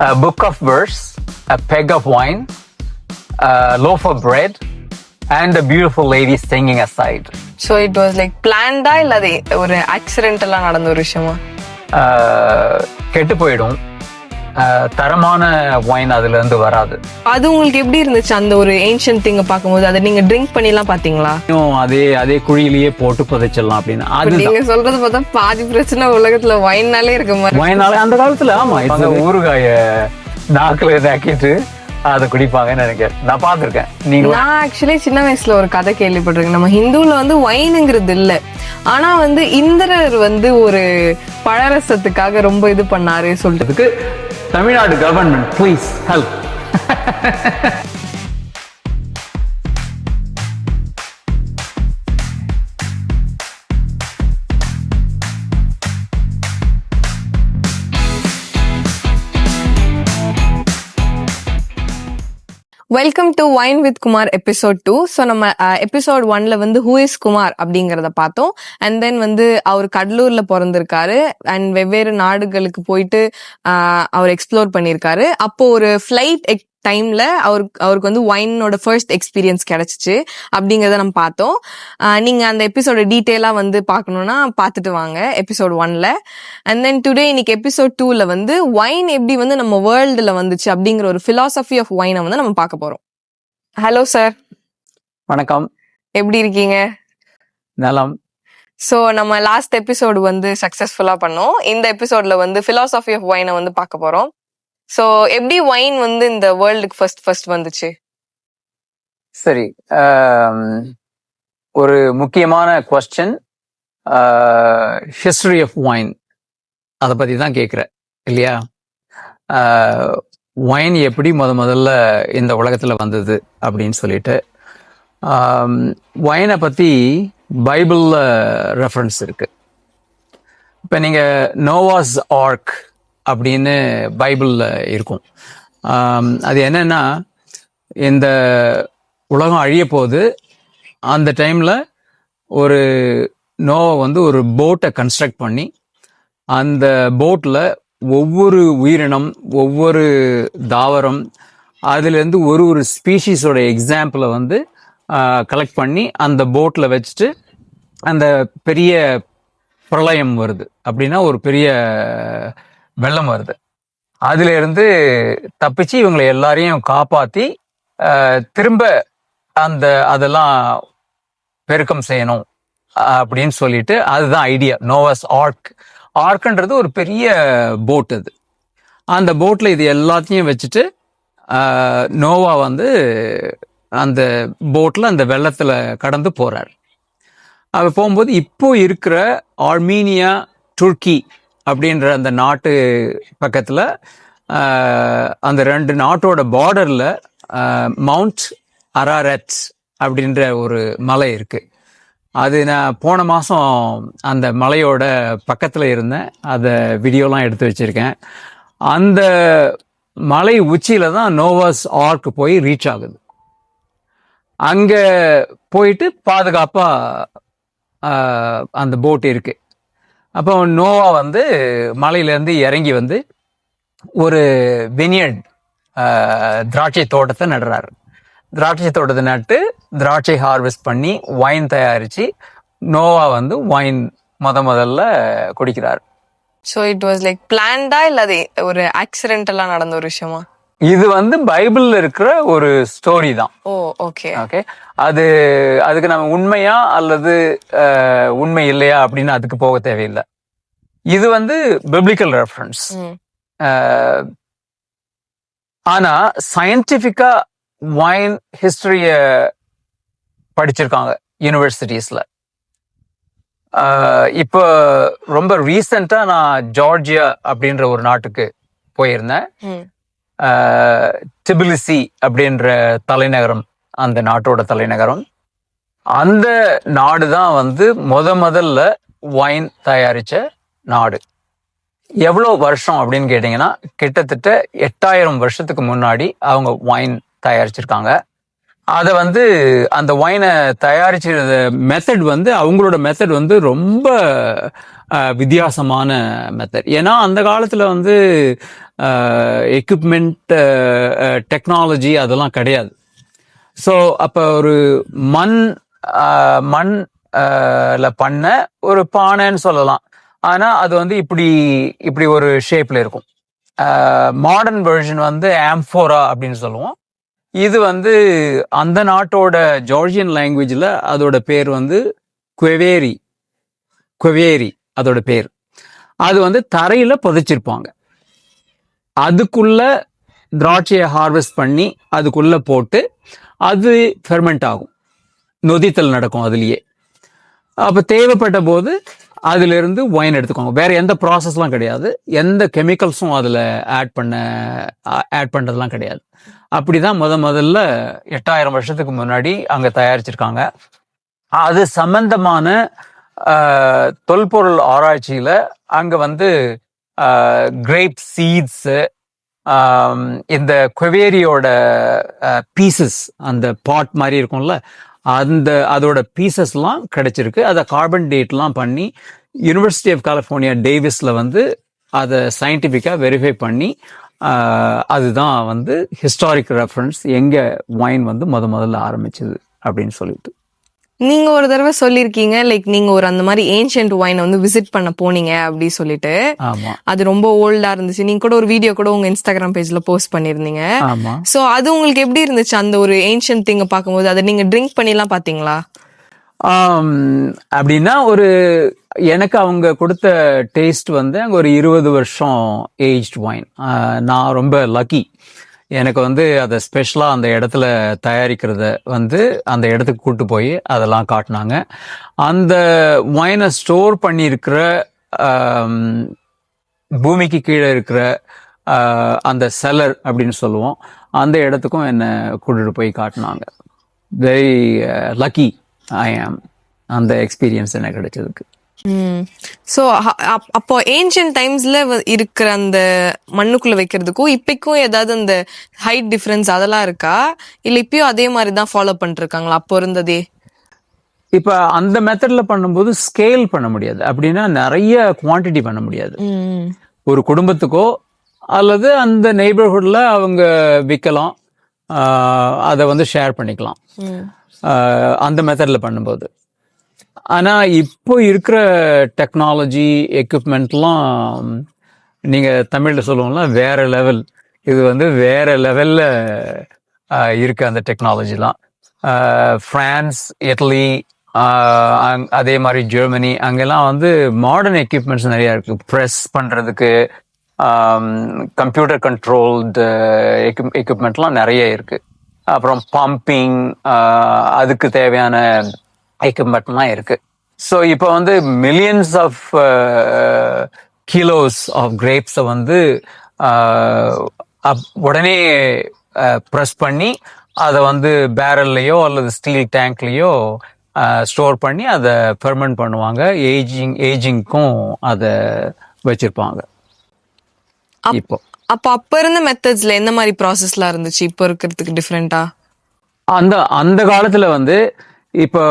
a book of verse, a peg of wine, a loaf of bread, and a beautiful lady singing aside. So it was like planned-ஆ இல்ல அது ஒரு ஆக்சிடென்டலா நடந்த ஒரு விஷயமா? கெட்டு போயிடும். தரமான வைன் அதுல இருந்து வராது. அது உங்களுக்கு எப்படி இருந்துச்சு அந்த ஒரு ஏன்ஷியன்ட் திங்க பாக்கும்போது? அதை நீங்க ட்ரிங்க் பண்ணிலாம் பாத்தீங்களா? அதே குழியிலேயே போட்டு புதைச்சிடலாம் அப்படின்னு. அது நீங்க சொல்றது பார்த்தா பாதி பிரச்சனை உலகத்துல வைன்னாலே இருக்க மாதிரி. வைனாலே அந்த காலத்துல ஆமா ஊறுகாய நாக்குல இதாக்கிட்டு அதை குடிப்பாங்கன்னு நினைக்கிறேன். நான் பாத்திருக்கேன். நான் ஆக்சுவலி சின்ன வயசுல ஒரு கதை கேள்விப்பட்டிருக்கேன். நம்ம ஹிந்துல வந்து வைனுங்கிறது இல்ல, ஆனா வந்து இந்திரர் வந்து ஒரு பழரசத்துக்காக ரொம்ப இது பண்ணாரு சொல்றதுக்கு Tamil Nadu government please help. Welcome to wine with Kumar episode 2. So நம்ம எபிசோட் 1ல வந்து ஹூ இஸ் குமார் அப்படிங்கிறத பார்த்தோம். அண்ட் தென் வந்து அவர் கடலூர்ல பிறந்திருக்காரு அண்ட் வெவ்வேறு நாடுகளுக்கு போயிட்டு அவர் எக்ஸ்ப்ளோர் பண்ணியிருக்காரு. அப்போ ஒரு ஃபிளைட் டைம்ல அவருக்கு வந்து வைனோட ஃபர்ஸ்ட் எக்ஸ்பீரியன்ஸ் கிடைச்சிச்சு அப்படிங்கறத நம்ம பார்த்தோம். நீங்க அந்த எபிசோட டீட்டெயிலா வந்து பார்க்கணும்னா பார்த்துட்டு வாங்க எபிசோட் 1ல. அண்ட் தென் டுடே இன்னைக்கு எபிசோட் 2ல வந்து வைன் எப்படி வந்து நம்ம வேர்ல்டுல வந்துச்சு அப்படிங்கிற ஒரு பிலாசபி ஆஃப் வைனை வந்து நம்ம பார்க்க போறோம். Hello sir. வணக்கம். எப்படி இருக்கீங்க? நலம். ஸோ நம்ம லாஸ்ட் எபிசோடு வந்து சக்சஸ்ஃபுல்லா பண்ணோம். இந்த எபிசோட்ல வந்து பிலாசபி ஆஃப் வைனை வந்து பார்க்க போறோம். சோ எப்படி வைன் வந்து இந்த வேர்ல்டுக்கு ஃபர்ஸ்ட் வந்துச்சு? சரி, ஒரு முக்கியமான குவெஸ்டின். ஹிஸ்டரி ஆஃப் வைன் அதை பத்தி தான் கேட்குறேன் இல்லையா? வைன் எப்படி முதல்ல இந்த உலகத்துல வந்தது அப்படின்னு சொல்லிட்டு வைனை பத்தி பைபிள்ல ரெஃபரன்ஸ் இருக்கு. இப்ப நீங்க நோவாஸ் ஆர்க் அப்படின்னு பைபிள்ல இருக்கும். அது என்னன்னா, இந்த உலகம் அழிய போது அந்த டைம்ல ஒரு நோவா வந்து ஒரு போட்டை கன்ஸ்ட்ரக்ட் பண்ணி அந்த போட்ல ஒவ்வொரு உயிரினம், ஒவ்வொரு தாவரம், அதுல இருந்து ஒரு ஸ்பீஷீஸோட எக்ஸாம்பிளை வந்து கலெக்ட் பண்ணி அந்த போட்ல வச்சுட்டு அந்த பெரிய பிரளயம் வருது அப்படின்னா ஒரு பெரிய வெள்ளம் வருது. அதுல இருந்து தப்பிச்சு இவங்களை எல்லாரையும் காப்பாத்தி திரும்ப அதெல்லாம் பெருக்கம் செய்யணும் அப்படின்னு சொல்லிட்டு அதுதான் ஐடியா. Noah's arc. ஆர்க்ன்றது ஒரு பெரிய போட். அது அந்த போட்ல இது எல்லாத்தையும் வச்சுட்டு நோவா வந்து அந்த போட்ல அந்த வெள்ளத்துல கடந்து போறாரு. அது போகும்போது இப்போ இருக்கிற ஆர்மீனியா, துர்க்கி அப்படின்ற அந்த நாட்டு பக்கத்துல அந்த ரெண்டு நாட்டோட பார்டர்ல மவுண்ட் அரரட் அப்படின்ற ஒரு மலை இருக்கு. அது நான் போன மாசம் அந்த மலையோட பக்கத்துல இருந்தேன். அதை வீடியோலாம் எடுத்து வச்சிருக்கேன். அந்த மலை உச்சியில தான் நோவாஸ் ஆர்க் போய் ரீச் ஆகுது. அங்க போயிட்டு பாதுகாப்பா அந்த போட் இருக்கு. அப்போ நோவா வந்து மலையிலேருந்து இறங்கி வந்து ஒரு வினியர்ட் திராட்சை தோட்டத்தை நடுறாரு. திராட்சை தோட்டத்தை நட்டு திராட்சை ஹார்வெஸ்ட் பண்ணி வைன் தயாரிச்சு நோவா வந்து வைன் முதல்ல குடிக்கிறார். ஸோ இட் வாஸ் லைக் பிளான்டா இல்ல அது ஒரு ஆக்சிடென்டலா நடந்த ஒரு விஷயமா? இது வந்து பைபிள்ல இருக்கிற ஒரு ஸ்டோரி தான். ஓ ஓகே ஓகே. அதுக்கு நம்ம உண்மையா அல்லது உண்மை இல்லையா அப்படின்னு அதுக்கு போக தேவையில்லை. இது வந்து பிப்ளிக்கல் ரெஃபரன்ஸ். ஆனா சயின்டிபிக்கா வைன் ஹிஸ்டரிய படிச்சிருக்காங்க யூனிவர்சிட்டிஸ்ல. இப்போ ரொம்ப ரீசெண்டா நான் ஜார்ஜியா அப்படின்ற ஒரு நாட்டுக்கு போயிருந்தேன். டிபிலிசி அப்படின்ற தலைநகரம் அந்த நாட்டோட தலைநகரம். அந்த நாடு தான் வந்து முதல்ல வைன் தயாரிச்ச நாடு. எவ்வளோ வருஷம் அப்படின்னு கேட்டிங்கன்னா கிட்டத்தட்ட 8000 வருஷத்துக்கு முன்னாடி அவங்க வைன் தயாரிச்சிருக்காங்க. அதை வந்து அந்த வைனை தயாரிச்சிருந்த மெத்தட் வந்து அவங்களோட மெத்தட் வந்து ரொம்ப வித்தியாசமான மெத்தட். ஏன்னா அந்த காலத்தில் வந்து எக்யூப்மெண்ட், டெக்னாலஜி அதெல்லாம் கிடையாது. ஸோ அப்போ ஒரு மண் பண்ண ஒரு பானைன்னு சொல்லலாம். ஆனால் அது வந்து இப்படி ஒரு ஷேப்பில் இருக்கும். மாடர்ன் வெர்ஷன் வந்து ஆம்ஃபோரா அப்படின்னு சொல்லுவோம். இது வந்து அந்த நாட்டோட ஜார்ஜியன் லாங்குவேஜில் அதோட பேர் வந்து குவேரி அதோட பேர். அது வந்து தரையில புதைச்சிருப்பாங்க. அதுக்குள்ள திராட்சையை ஹார்வெஸ்ட் பண்ணி அதுக்குள்ள போட்டு அது ஃபெர்மெண்ட் ஆகும், நொதித்தல் நடக்கும் அதுலயே. அப்ப தேவைப்பட்ட போது அதுல இருந்து ஒயின் எடுத்துக்கோங்க. வேற எந்த ப்ராசஸ்லாம் கிடையாது, எந்த கெமிக்கல்ஸும் அதுல ஆட் பண்றதுலாம் கிடையாது. அப்படிதான் முதல்ல 8000 வருஷத்துக்கு முன்னாடி அங்க தயாரிச்சிருக்காங்க. அது சம்பந்தமான தொல்பொருள் ஆராய்ச்சியில அங்க வந்து கிரேப் சீட்ஸ், இந்த குவேரியோட பீசஸ், அந்த பாட் மாதிரி இருக்கும்ல, அதோட பீசஸ்லாம் கிடைச்சிருக்கு. அதை கார்பன் டேட்லாம் பண்ணி யூனிவர்சிட்டி ஆஃப் கலிஃபோர்னியா டேவிஸ்ல வந்து அதை சயின்டிஃபிக்காக வெரிஃபை பண்ணி அதுதான் வந்து ஹிஸ்டாரிக் ரெஃபரன்ஸ் எங்க வைன் வந்து முதல்ல ஆரம்பிச்சது அப்படின்னு சொல்லிட்டு. நீங்க ஒரு தடவை சொல்லிருக்கீங்க, லைக் நீங்க ஒரு அந்த மாதிரி ஏன்ஷியன்ட் வைன் வந்து விசிட் பண்ண போனீங்க அப்படி சொல்லிட்டு. ஆமா, அது ரொம்ப ஓல்டா இருந்துச்சு. நீங்க கூட ஒரு வீடியோ கூட உங்க இன்ஸ்டாகிராம் பேஜ்ல போஸ்ட் பண்ணிருந்தீங்க. ஆமா. சோ அது உங்களுக்கு எப்படி இருந்துச்சு அந்த ஒரு ஏன்ஷியன்ட் திங்க பார்க்கும்போது? அதை நீங்க ட்ரிங்க் பண்ணி எல்லாம் பாத்தீங்களா? அப்படின்னா எனக்கு அவங்க கொடுத்த டேஸ்ட் வந்து அங்கே ஒரு 20 வருஷம் ஏஜ்ட் வைன். நான் ரொம்ப லக்கி. எனக்கு வந்து அதை ஸ்பெஷலாக அந்த இடத்துல தயாரிக்கிறத வந்து அந்த இடத்துக்கு கூட்டு போய் அதெல்லாம் காட்டினாங்க. அந்த வைனை ஸ்டோர் பண்ணியிருக்கிற பூமிக்கு கீழே இருக்கிற அந்த செல்லர் அப்படின்னு சொல்லுவோம், அந்த இடத்துக்கும் என்னை கூட்டிட்டு போய் காட்டினாங்க. வெரி லக்கி ஐ ஆம் அந்த எக்ஸ்பீரியன்ஸ் எனக்கு கிடைச்சதுக்கு. சோ அப்போ ஏன்ஷியன்ட் டைம்ஸ்ல இருக்கிற அந்த மண்ணுக்குள்ள வைக்கிறதுக்கும் இப்பக்கும் ஏதாவது அந்த ஹைட் டிஃபரன்ஸ் அதெல்லாம் இருக்கா, இல்ல இப்பயும் அதே மாதிரி தான் ஃபாலோ பண்ணிட்டு இருக்காங்களா அப்போ இருந்ததே? இப்ப அந்த மெத்தட்ல பண்ணும்போது ஸ்கேல் பண்ண முடியாது, அப்படின்னா நிறைய குவான்டிட்டி பண்ண முடியாது. ஒரு குடும்பத்துக்கோ அல்லது அந்த நெய்பர்ஹுட்ல அவங்க விற்கலாம், அதை வந்து ஷேர் பண்ணிக்கலாம் அந்த மெத்தட்ல பண்ணும்போது. ஆனா இப்போ இருக்கிற டெக்னாலஜி எக்யூப்மெண்ட்லாம் நீங்க தமிழ்ல சொல்லுவோம்ல வேற லெவல். இது வந்து வேற லெவல்ல இருக்கு அந்த டெக்னாலஜிலாம். பிரான்ஸ், இட்டலி, அதே மாதிரி ஜெர்மனி, அங்கெல்லாம் வந்து மாடர்ன் எக்யூப்மெண்ட்ஸ் நிறைய இருக்கு. ப்ரெஸ் பண்றதுக்கு கம்ப்யூட்டர் கண்ட்ரோல்டு எக்யூப்மெண்ட்லாம் நிறைய இருக்கு. அப்புறம் பம்பிங், அதுக்கு தேவையான எக்யூப்மெண்ட்லாம் இருக்கு. ஸோ இப்போ வந்து மில்லியன்ஸ் ஆஃப் கிலோஸ் ஆஃப் கிரேப்ஸை வந்து உடனே ப்ரெஸ் பண்ணி அதை வந்து பேரல்லையோ அல்லது ஸ்டீல் டேங்க்லேயோ ஸ்டோர் பண்ணி அதை ஃபெர்மெண்ட் பண்ணுவாங்க. ஏஜிங்க்கும் அதை வச்சிருப்பாங்க. இப்போ அப்ப இருந்த மெத்தட்ஸ்ல எந்த மாதிரி ப்ராசஸ்லாம் இருந்துச்சு இப்போ இருக்கிறதுக்கு டிஃப்ரெண்டா? அந்த காலத்துல வந்து இப்போ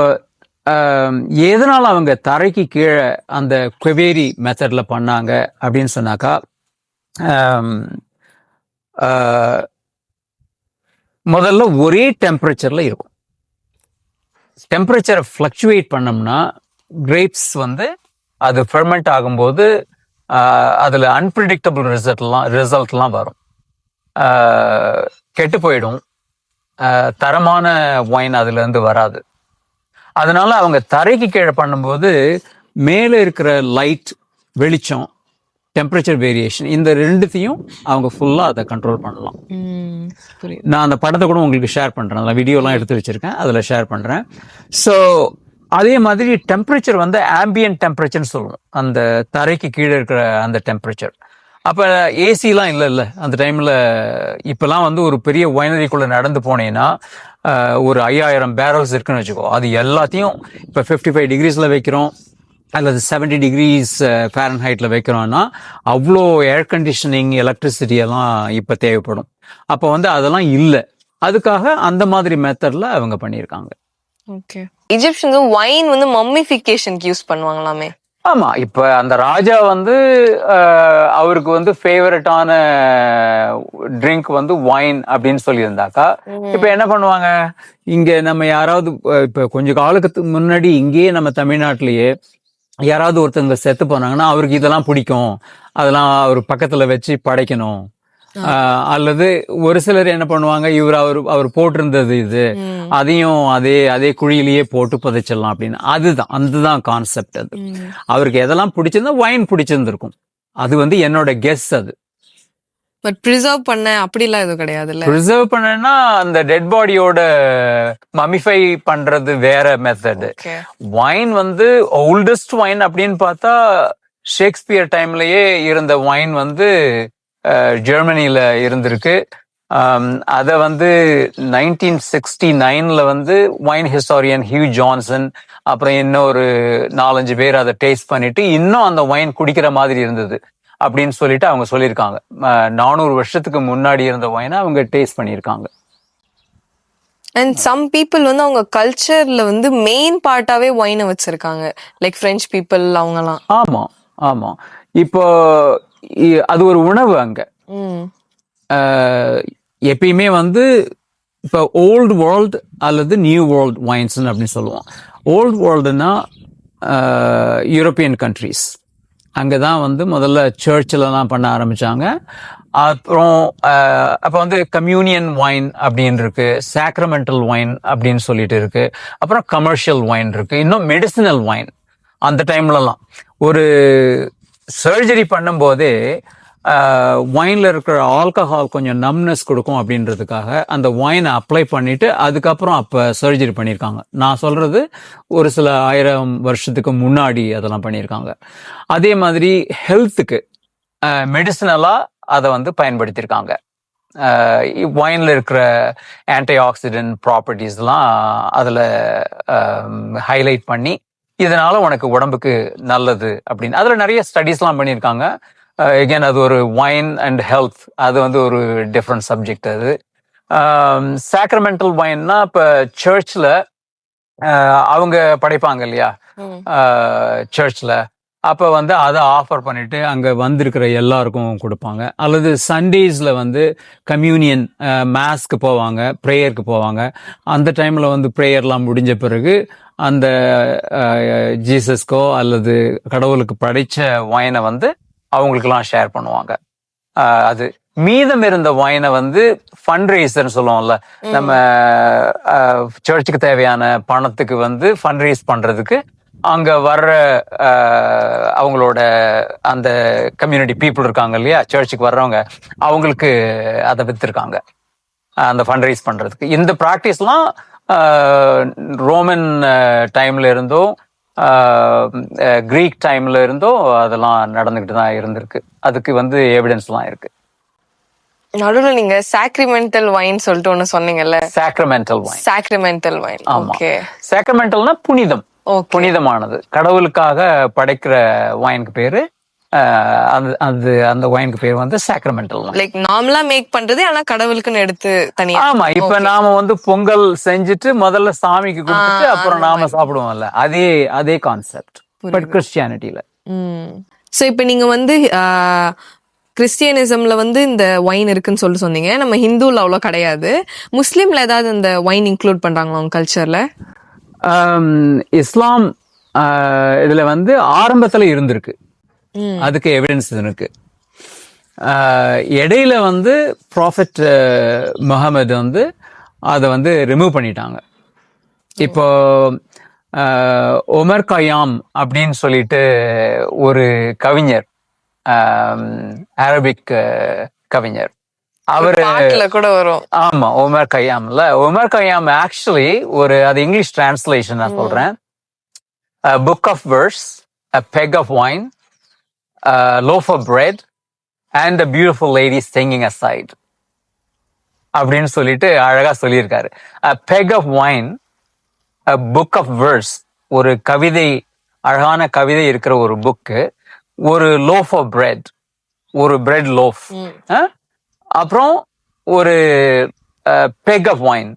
எதனால அவங்க தரைக்கு கீழே அந்த குவேரி மெத்தட்ல பண்ணாங்க அப்படின்னு சொன்னாக்கா, முதல்ல ஒரே டெம்பரேச்சர்ல இருக்கும். டெம்பரேச்சரை ஃப்ளக்சுவேட் பண்ணோம்னா கிரேப்ஸ் வந்து அது ஃபெர்மெண்ட் ஆகும்போது அதில் அன்பிரிடிக்டபிள் ரிசல்ட்லாம் வரும், கெட்டு போயிடும், தரமான ஒயின் அதுலேருந்து வராது. அதனால அவங்க தரைக்கு கீழே பண்ணும்போது மேலே இருக்கிற லைட், வெளிச்சம், டெம்பரேச்சர் வேரியேஷன், இந்த ரெண்டுத்தையும் அவங்க ஃபுல்லாக அதை கண்ட்ரோல் பண்ணலாம். நான் அந்த படத்தை கூட உங்களுக்கு ஷேர் பண்ணுறேன், அதில் வீடியோலாம் எடுத்து வச்சுருக்கேன், அதில் ஷேர் பண்ணுறேன். ஸோ அதே மாதிரி டெம்பரேச்சர் வந்து ஆம்பியன்ட் டெம்பரேச்சர்னு சொல்லுவோம், அந்த தரைக்கு கீழே இருக்கிற அந்த டெம்பரேச்சர். அப்போ ஏசிலாம் இல்லை அந்த டைமில். இப்போலாம் வந்து ஒரு பெரிய வைனரிக்குள்ளே நடந்து போனேன்னா ஒரு 5000 பேரல்ஸ் இருக்குன்னு வச்சுக்கோ, அது எல்லாத்தையும் இப்போ 55 டிகிரிஸில் வைக்கிறோம் அல்லது 70 டிகிரிஸ் ஃபாரன்ஹைட்டில் வைக்கிறோம்னா அவ்வளோ ஏர் கண்டிஷனிங், எலக்ட்ரிசிட்டி எல்லாம் இப்போ தேவைப்படும். அப்போ வந்து அதெல்லாம் இல்லை, அதுக்காக அந்த மாதிரி மெத்தடில் அவங்க பண்ணியிருக்காங்க. ஓகே. இஜிப்ஷியன்ஸ் வைன் வந்து மம்மிஃபிகேஷனுக்கு யூஸ் பண்ணுவாங்களாமே? ஆமா, இப்ப அந்த ராஜா வந்து அவருக்கு வந்து ஃபேவரட்டான ட்ரிங்க் வந்து வைன் அப்படின்னு சொல்லியிருந்தாக்கா, இப்ப என்ன பண்ணுவாங்க, இங்க நம்ம யாராவது இப்ப கொஞ்ச காலத்துக்கு முன்னாடி இங்கேயே நம்ம தமிழ்நாட்டிலேயே யாராவது ஒருத்தவங்க செத்து போனாங்கன்னா அவருக்கு இதெல்லாம் பிடிக்கும், அதெல்லாம் அவர் பக்கத்துல வச்சு படைக்கணும். அல்லது ஒரு சிலர் என்ன பண்ணுவாங்க, அவர் போட்டிருந்தது இது, அதையும் அதே அதே குழியிலேயே போட்டு புதைச்சிடலாம் அப்படின்னு. அதுதான் கான்செப்ட். அது அவருக்கு எதெல்லாம் பிடிச்சிருந்தா வைன் பிடிச்சிருந்திருக்கும். அது வந்து என்னோட கெஸ். அது பட் ப்ரிசர்வ் பண்ண அப்படிலாம் எதுவும் கிடையாதுல்ல. ப்ரிசர்வ் பண்ணனா அந்த டெட் பாடியோட மமிஃபை பண்றது வேற மெத்தட். வைன் வந்து ஓல்டஸ்ட் வைன் அப்படின்னு பார்த்தா ஷேக்ஸ்பியர் டைம்லயே இருந்த வைன் வந்து ஜெர்மனியில இருந்திருக்கு. அதை வந்து 1969 வந்து வைன் ஹிஸ்டாரியன் ஹியூ ஜான்சன் அப்புறம் இன்னும் ஒரு 4-5 பேர் அதை டேஸ்ட் பண்ணிட்டு இன்னும் அந்த வைன் குடிக்கிற மாதிரி இருந்தது அப்படின்னு சொல்லிட்டு அவங்க சொல்லியிருக்காங்க. 400 வருஷத்துக்கு முன்னாடி இருந்த வைனை அவங்க டேஸ்ட் பண்ணியிருக்காங்க. அண்ட் சம் பீப்புள் வந்து அவங்க கல்ச்சர்ல வந்து மெயின் பார்ட்டாவே வைனை வச்சிருக்காங்க, லைக் பிரெஞ்சு பீப்புள் அவங்கலாம். ஆமா ஆமா, இப்போ அது ஒரு உணவு அங்க. எப்பயுமே வந்து இப்போ ஓல்டு வேர்ல்டு அல்லது நியூ வேர்ல்டு வைன்ஸ் அப்படின்னு சொல்லுவோம். ஓல்டு வேர்ல்டுனா யூரோப்பியன் கண்ட்ரீஸ், அங்கதான் வந்து முதல்ல சர்ச்சிலலாம் பண்ண ஆரம்பிச்சாங்க. அப்புறம் அப்போ வந்து கம்யூனியன் வைன் அப்படின்னு இருக்கு, சாக்ரமெண்டல் வைன் அப்படின்னு சொல்லிட்டு இருக்கு, அப்புறம் கமர்ஷியல் வைன் இருக்கு, இன்னும் மெடிசினல் வைன். அந்த டைம்லலாம் ஒரு சர்ஜரி பண்ணும்போதே வைன்ல இருக்கிற ஆல்கஹால் கொஞ்சம் நம்னஸ் கொடுக்கும் அப்படின்றதுக்காக அந்த வைனை அப்ளை பண்ணிட்டு அதுக்கப்புறம் அப்ப சர்ஜரி பண்ணியிருக்காங்க. நான் சொல்றது ஒரு சில 1000 வருஷத்துக்கு முன்னாடி அதெல்லாம் பண்ணியிருக்காங்க. அதே மாதிரி ஹெல்த்துக்கு மெடிசினலா அதை வந்து பயன்படுத்தியிருக்காங்க. வைன்ல இருக்கிற ஆன்டி ஆக்சிடென்ட் ப்ராப்பர்ட்டிஸ்லாம் அதில் ஹைலைட் பண்ணி இதனால உனக்கு உடம்புக்கு நல்லது அப்படின்னு அதில் நிறைய ஸ்டடீஸ்லாம் பண்ணியிருக்காங்க. எகேன் அது ஒரு வைன் அண்ட் ஹெல்த், அது வந்து ஒரு டிஃப்ரெண்ட் சப்ஜெக்ட். அது சாக்ரமெண்டல் வைன்னா இப்போ சர்ச்சில் அவங்க படைப்பாங்க இல்லையா, சர்ச்சில் அப்போ வந்து அதை ஆஃபர் பண்ணிட்டு அங்கே வந்திருக்கிற எல்லாருக்கும் கொடுப்பாங்க. அல்லது சண்டேஸில் வந்து கம்யூனியன் மேஸ்க்கு போவாங்க, ப்ரேயருக்கு போவாங்க. அந்த டைமில் வந்து ப்ரேயர்லாம் முடிஞ்ச பிறகு அந்த ஜீசஸ்க்கோ அல்லது கடவுளுக்கு படைச்ச வைனை வந்து அவங்களுக்கெல்லாம் ஷேர் பண்ணுவாங்க. அது மீதம் இருந்த வைனை வந்து ஃபண்ட் ரைசர்னு சொல்லுவோம்ல, நம்ம சர்ச்சுக்கு தேவையான பணத்துக்கு வந்து ஃபண்ட் ரைஸ் பண்றதுக்கு அங்க வர்ற அவங்களோட அந்த கம்யூனிட்டி பீப்புள் இருக்காங்க இல்லையா, சர்ச்சுக்கு வர்றவங்க, அவங்களுக்கு அதை வித்துருக்காங்க அந்த ஃபண்ட் ரைஸ் பண்றதுக்கு. இந்த ப்ராக்டிஸ்லாம் ரோமன் டைம்ல இருந்தும் கிரீக் டைம்ல இருந்தும் அதெல்லாம் நடந்துகிட்டு தான் இருந்திருக்கு. அதுக்கு வந்து எவிடன்ஸ்லாம் இருக்கு. நடுவில் நீங்க சாக்ரிமெண்டல் வைன் சொல்லிட்டு ஒண்ணு சொன்னீங்கல்ல. சாக்ரிமெண்டல் வைன். ஓகே, சாக்ரிமெண்டல்னா புனிதம், புனிதமானது, கடவுளுக்காக படைக்கிற வைனுக்கு பேரு. அந்த வைனுக்கு பேர் வந்து சாக்ரமெண்டல். லைக் நார்மலா மேக் பண்றது, ஆனா கடவுளுக்குன்னு எடுத்து தனியா. ஆமா, இப்ப நாம வந்து பொங்கல் செஞ்சுட்டு முதல்ல சாமிக்கு கொடுத்துட்டு அப்புறம் நாம சாப்பிடுவோம்ல, அதே கான்செப்ட் பட் கிறிஸ்டியானிட்டில. சோ இப்ப நீங்க வந்து கிறிஸ்டியனிசம்ல வந்து இந்த வைன் இருக்குன்னு சொல்லி சொன்னீங்க. நம்ம ஹிந்துல அவ்வளவு கிடையாது. முஸ்லீம்ல ஏதாவது இந்த வைன் இன்க்ளூட் பண்றாங்களா உங்க கல்ச்சர்ல? இஸ்லாம் இதுல வந்து ஆரம்பத்துல இருந்திருக்கு, அதுக்கு எவிடன்ஸ் இருக்கு. இடையில வந்து ப்ராஃபெட் முஹம்மது வந்து அதை வந்து ரிமூவ் பண்ணிட்டாங்க. இப்போ ஒமர் கயாம் அப்படின்னு சொல்லிட்டு ஒரு கவிஞர், அரபிக் கவிஞர், அவரு கூட வரும். ஆமா, ஒமர் கயாம்ல. ஒமர் கயாம் ஆக்சுவலி அது இங்கிலீஷ் டிரான்ஸ்லேஷன் நான் சொல்றேன். Book of verse, a peg of wine, a loaf of bread and a beautiful lady singing aside அப்படின்னு சொல்லிட்டு அழகா சொல்லியிருக்காரு. a peg of wine, a book of verse, ஒரு கவிதை, அழகான கவிதை இருக்கிற ஒரு புக்கு, ஒரு loaf of bread, ஒரு bread loaf, அப்புறம் ஒரு peg of wine,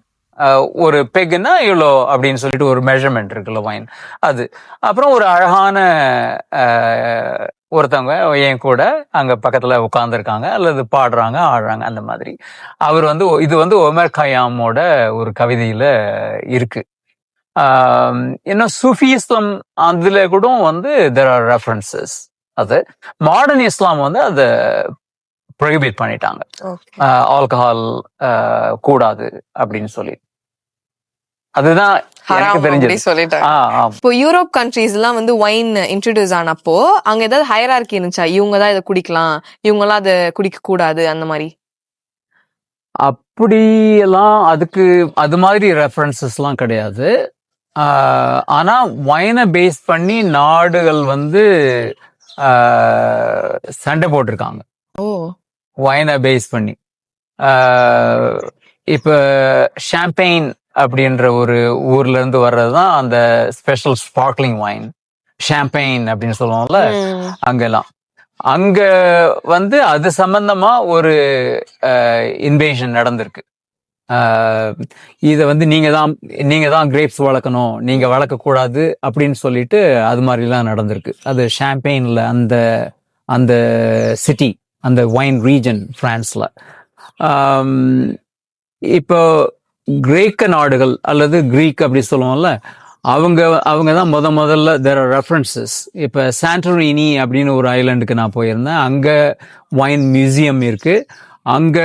ஒரு பெக்குன்னா இவ்வளோ அப்படின்னு சொல்லிட்டு ஒரு மெஷர்மெண்ட் இருக்குல்ல வைன் அது. அப்புறம் ஒரு அழகான ஒருத்தவங்க என் கூட அங்க பக்கத்துல உட்கார்ந்துருக்காங்க அல்லது பாடுறாங்க ஆடுறாங்க அந்த மாதிரி. அவர் வந்து இது வந்து ஒமர் கயாமோட ஒரு கவிதையில இருக்கு. இன்னும் சூஃபியிஸ்லம் அதுல கூட வந்து தெர் ஆர் ரெஃபரன்சஸ். அது மாடர்ன் இஸ்லாம் வந்து அதை ப்ரொஹிபிட் பண்ணிட்டாங்க. ஆல்கஹால் கூடாது அப்படின்னு சொல்லி. அதுதான் எனக்கு தெரிஞ்சது. இப்போ யூரோப் கண்ட்ரீஸ் எல்லாம் வந்து ஒயின் இன்ட்ரோடியூஸ் ஆனப்போ அங்க ஏதாவது ஹையரார்கி இருந்துச்சா? இவங்க தான் இதை குடிக்கலாம், இவங்க எல்லாம் அதை குடிக்க கூடாது அந்த மாதிரி? அப்படியெல்லாம் அதுக்கு அது மாதிரி ரெஃபரன்சஸ் எல்லாம் கிடையாது. ஆனா ஒயினை பேஸ் பண்ணி நாடுகள் வந்து சண்டை போட்டிருக்காங்க. ஒயினை பேஸ் பண்ணி. இப்ப ஷாம்பெயின் அப்படின்ற ஒரு ஊர்ல இருந்து வர்றதுதான் அந்த ஸ்பெஷல் ஸ்பார்க்லிங் ஒயின், ஷாம்பெயின் அப்படின்னு சொல்லுவோம்ல. அங்கெல்லாம் அங்க வந்து அது சம்பந்தமா ஒரு இன்வேஷன் நடந்திருக்கு. இதை வந்து நீங்க தான் கிரேப்ஸ் வளர்க்கணும், நீங்க வளர்க்க கூடாது அப்படின்னு சொல்லிட்டு அது மாதிரிலாம் நடந்திருக்கு. அது ஷாம்பெயின்ல அந்த அந்த சிட்டி, அந்த ஒயின் ரீஜன் பிரான்ஸ்ல. இப்போ கிரேக்க நாடுகள் அல்லது கிரீக் அப்படி சொல்லுவோம்ல, அவங்க தான் முதல்ல தேர் ஆர் ரெஃபரன்சஸ். இப்போ சாண்டோரினி அப்படின்னு ஒரு ஐலாண்டுக்கு நான் போயிருந்தேன். அங்க ஒயின் மியூசியம் இருக்கு. அங்க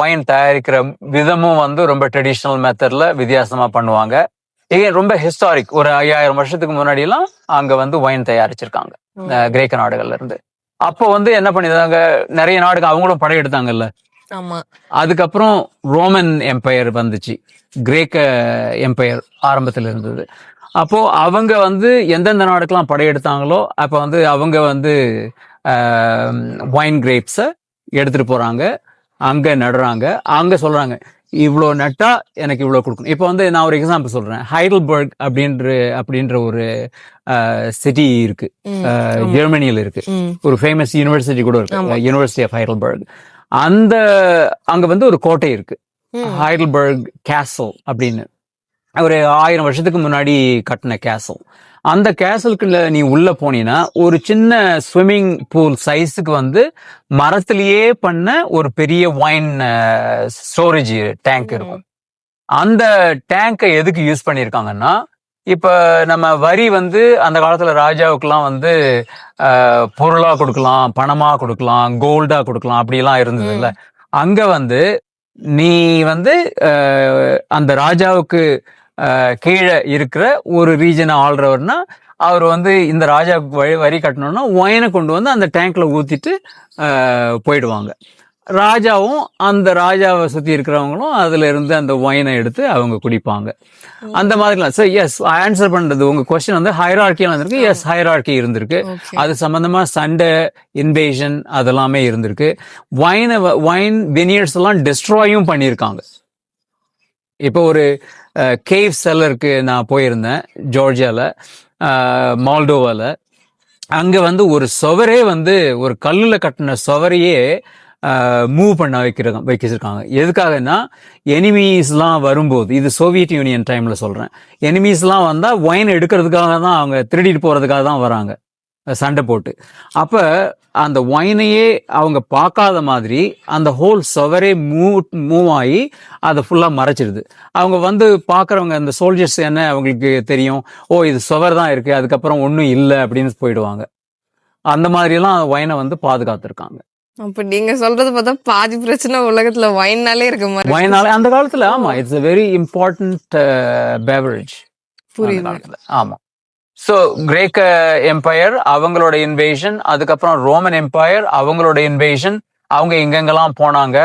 ஒயின் தயாரிக்கிற விதமும் வந்து ரொம்ப ட்ரெடிஷ்னல் மெத்தட்ல வித்தியாசமா பண்ணுவாங்க. ரொம்ப ஹிஸ்டாரிக். ஒரு 5000 வருஷத்துக்கு முன்னாடி எல்லாம் அங்க வந்து ஒயின் தயாரிச்சிருக்காங்க கிரேக்க நாடுகள்ல இருந்து. அப்போ வந்து என்ன பண்ணிருந்தாங்க, நிறைய நாடுகள் அவங்களும் படையெடுத்தாங்கல்ல. அதுக்கப்புறம் ரோமன் எம்பையர் வந்துச்சு, கிரேக்க எம்பையர் ஆரம்பத்தில் இருந்தது. அப்போ அவங்க வந்து எந்தெந்த நாடுக்கெல்லாம் படையெடுத்தாங்களோ அப்போ வந்து அவங்க வந்து ஒயின் கிரேப்ஸை எடுத்துட்டு போறாங்க, அங்க நடுறாங்க, அங்க சொல்றாங்க இவ்வளோ நட்டா எனக்கு இவ்வளோ கொடுக்கணும். இப்போ வந்து நான் ஒரு எக்ஸாம்பிள் சொல்றேன். ஹைடல்பர்க் அப்படின்ற ஒரு சிட்டி இருக்கு, ஜெர்மனியில இருக்கு. ஒரு ஃபேமஸ் யூனிவர்சிட்டி கூட இருக்கு, யூனிவர்சிட்டி ஆஃப் ஹைடல்பர்க். அங்க வந்து ஒரு கோட்டை இருக்கு, ஹைடல்பர்க் கேசல் அப்படின்னு. ஒரு 1000 வருஷத்துக்கு முன்னாடி கட்டின கேசல். அந்த கேசலுக்குள்ள நீ உள்ள போனீங்கன்னா ஒரு சின்ன ஸ்விம்மிங் பூல் சைஸுக்கு வந்து மரத்திலேயே பண்ண ஒரு பெரிய ஒயின் ஸ்டோரேஜ் டேங்க் இருக்கும். அந்த டேங்கை எதுக்கு யூஸ் பண்ணியிருக்காங்கன்னா, இப்ப நம்ம வரி வந்து அந்த காலத்துல ராஜாவுக்குலாம் வந்து பொருளா கொடுக்கலாம், பணமா கொடுக்கலாம், கோல்டா கொடுக்கலாம், அப்படிலாம் இருந்தது இல்ல. அங்க வந்து நீ வந்து அந்த ராஜாவுக்கு கீழே இருக்கிற ஒரு ரீஜனை ஆள்றவர்னா அவர் வந்து இந்த ராஜாவுக்கு வரி கட்டணும்னா ஒயினை கொண்டு வந்து அந்த டேங்க்ல ஊத்திட்டு போயிடுவாங்க. ராஜாவும் அந்த ராஜாவை சுத்தி இருக்கிறவங்களும் அதுல இருந்து அந்த ஒயினை எடுத்து அவங்க குடிப்பாங்க. அந்த மாதிரிலாம். ஸோ எஸ், ஆன்சர் பண்றது உங்க கொஸ்டின் வந்து ஹைரார்கியா இருந்திருக்கு. எஸ், ஹைரார்கி இருந்திருக்கு. அது சம்பந்தமா சண்டை, இன்வேஷன் அதெல்லாமே இருந்திருக்கு. ஒயின் வினியர்ஸ் எல்லாம் டெஸ்ட்ராயும் பண்ணியிருக்காங்க. இப்போ ஒரு கேவ் செல்லருக்கு நான் போயிருந்தேன் ஜார்ஜியால, மால்டோவால. அங்க வந்து ஒரு சுவரே வந்து ஒரு கல்லுல கட்டின சுவரையே மூவ் பண்ண வச்சிருக்காங்க. எதுக்காகனா எனிமீஸ்லாம் வரும்போது, இது சோவியத் யூனியன் டைம்ல சொல்றேன், எனிமீஸ்லாம் வந்தா ஒயின் எடுக்கிறதுக்காக தான், அவங்க திருடிட்டு போறதுக்காக தான் வராங்க சண்டை போட்டு. அப்ப அந்த ஒயினையே அவங்க பார்க்காத மாதிரி அந்த ஹோல் சுவரே மூவ் ஆகி அதை ஃபுல்லா மறைச்சிருது. அவங்க வந்து பாக்குறவங்க, அந்த சோல்ஜர்ஸ் என்ன அவங்களுக்கு தெரியும், ஓ இது சுவர் தான் இருக்கு, அதுக்கப்புறம் ஒன்றும் இல்லை அப்படின்னு போயிடுவாங்க. அந்த மாதிரி எல்லாம் ஒயினை வந்து பாதுகாத்திருக்காங்க. அப்ப நீங்க சொல்றது பார்த்தா பாதி பிரச்சனை உலகத்துல ஒயின்னாலே இருக்கு மாதிரி. ஒயினாலே அந்த காலத்துல, ஆமா, it's a very important beverage. புரியுது. ஆமா. ஸோ கிரேக்க எம்பையர் அவங்களோட இன்வேஷன், அதுக்கப்புறம் ரோமன் எம்பையர் அவங்களோட இன்வேஷன். அவங்க எங்கெங்கெல்லாம் போனாங்க,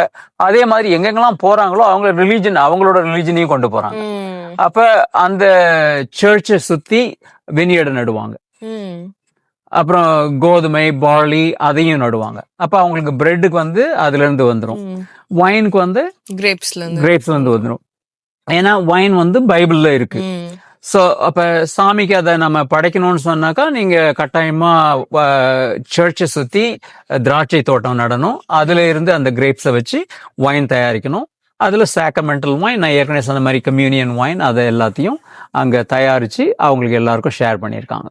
அதே மாதிரி எங்கெங்கெல்லாம் போறாங்களோ அவங்களோட ரிலீஜனையும் கொண்டு போறாங்க. அப்ப அந்த சர்ச்சை சுத்தி வினியர்டு நடுவாங்க. அப்புறம் கோதுமை, பார்லி அதையும் நடுவாங்க. அப்ப அவங்களுக்கு பிரெட்டுக்கு வந்து அதுல இருந்து வந்துடும், ஒயினுக்கு வந்து கிரேப்ஸ்ல இருந்து வந்துடும். ஏன்னா ஒயின் வந்து பைபிள்ல இருக்கு. ஸோ அப்ப சாமிக்கு அதை நம்ம படைக்கணும்னு சொன்னாக்கா நீங்க கட்டாயமா சர்ச்சை சுத்தி திராட்சை தோட்டம் நடணும், அதுல இருந்து அந்த கிரேப்ஸை வச்சு ஒயின் தயாரிக்கணும். அதில் சாக்ரமெண்டல் வைன், நான் ஏற்கனவே சொன்ன மாதிரி கம்யூனியன் வைன், அதை எல்லாத்தையும் அங்கே தயாரித்து அவங்களுக்கு எல்லாருக்கும் ஷேர் பண்ணியிருக்காங்க.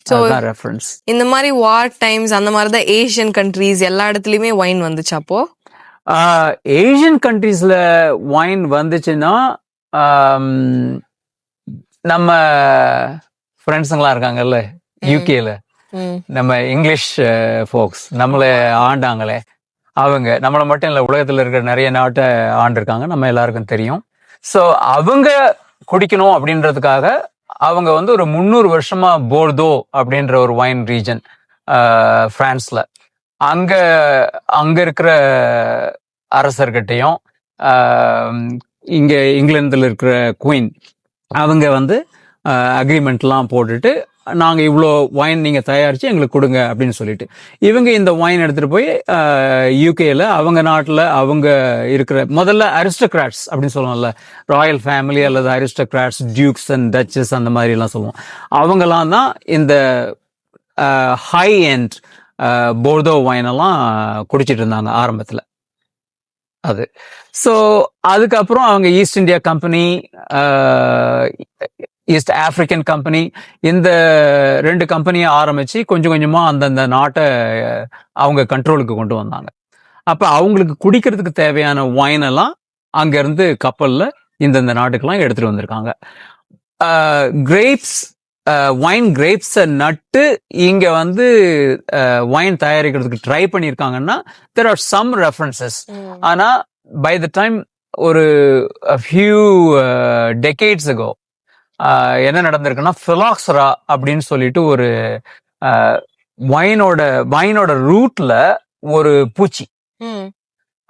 அதுதான் ரெஃபரன்ஸ். இந்த மாதிரி வார் டைம்ஸ் அந்த மாதிரி தான் ஏஷியன் கண்ட்ரீஸ் எல்லா இடத்துலயுமே வைன் வந்துச்சு அப்போ. ஏஷியன் கண்ட்ரீஸில் வைன் வந்துச்சுன்னா நம்ம ஃப்ரெண்ட்ஸுங்களாம் இருக்காங்கல்ல யூகேல, நம்ம இங்கிலீஷ் ஃபோக்ஸ் நம்மளை ஆண்டாங்களே, அவங்க நம்மளை மட்டும் இல்லை, உலகத்தில் இருக்கிற நிறைய நாட்டை ஆண்டிருக்காங்க, நம்ம எல்லாருக்கும் தெரியும். ஸோ அவங்க குடிக்கணும் அப்படின்றதுக்காக அவங்க வந்து ஒரு 300 வருஷமா போர்தோ அப்படின்ற ஒரு வைன் ரீஜன் பிரான்ஸ்ல, அங்க இருக்கிற அரசர்கிட்டையும் இங்க இங்கிலாந்துல இருக்கிற குயின் அவங்க வந்து அக்ரிமெண்ட்லாம் போட்டுட்டு, நாங்கள் இவ்வளோ வைன் நீங்கள் தயாரித்து எங்களுக்கு கொடுங்க அப்படின்னு சொல்லிட்டு இவங்க இந்த வைன் எடுத்துகிட்டு போய் யூகேல அவங்க நாட்டில் அவங்க இருக்கிற முதல்ல அரிஸ்டோக்ராட்ஸ் அப்படின்னு சொல்லுவோம்ல, ராயல் ஃபேமிலி அல்லது அரிஸ்டோக்ராட்ஸ், டியூக்ஸ் அண்ட் டச்சஸ் அந்த மாதிரிலாம் சொல்லுவோம், அவங்கெல்லாம் தான் இந்த ஹை எண்ட் போர்தோ வைனெல்லாம் குடிச்சிட்டு இருந்தாங்க ஆரம்பத்தில். அது ஸோ அதுக்கப்புறம் அவங்க East India company, East African company, இந்த 2 கம்பெனியை ஆரம்பிச்சு கொஞ்சம் கொஞ்சமா அந்தந்த நாட்டை அவங்க கண்ட்ரோலுக்கு கொண்டு வந்தாங்க. அப்ப அவங்களுக்கு குடிக்கிறதுக்கு தேவையான வைன் எல்லாம் அங்கிருந்து கப்பல்ல இந்தந்த நாட்டுக்கெல்லாம் எடுத்துட்டு வந்திருக்காங்க. கிரேப்ஸ், வைன் கிரேப்ஸை நட்டு இங்க வந்து வைன் தயாரிக்கிறதுக்கு ட்ரை பண்ணியிருக்காங்கன்னா there are some references. ஆனா by the time ஒரு few decades ago என்ன நடந்திருக்குன்னா, ஃபிலாக்ஸரா அப்படின்னு சொல்லிட்டு ஒரு வைனோட ரூட்ல ஒரு பூச்சி,